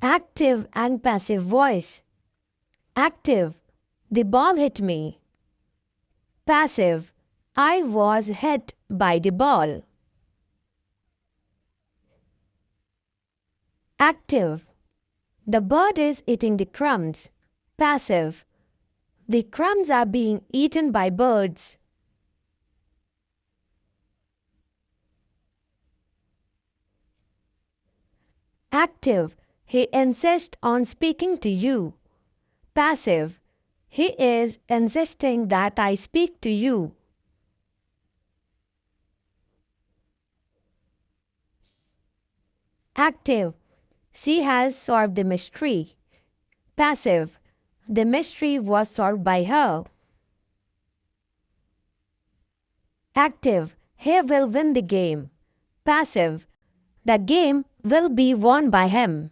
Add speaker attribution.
Speaker 1: Active and passive voice. Active. The ball hit me. Passive. I was hit by the ball. Active. The bird is eating the crumbs. Passive. The crumbs are being eaten by birds. Active. He insists on speaking to you. Passive. He is insisting that I speak to you. Active. She has solved the mystery. Passive. The mystery was solved by her. Active. He will win the game. Passive. The game will be won by him.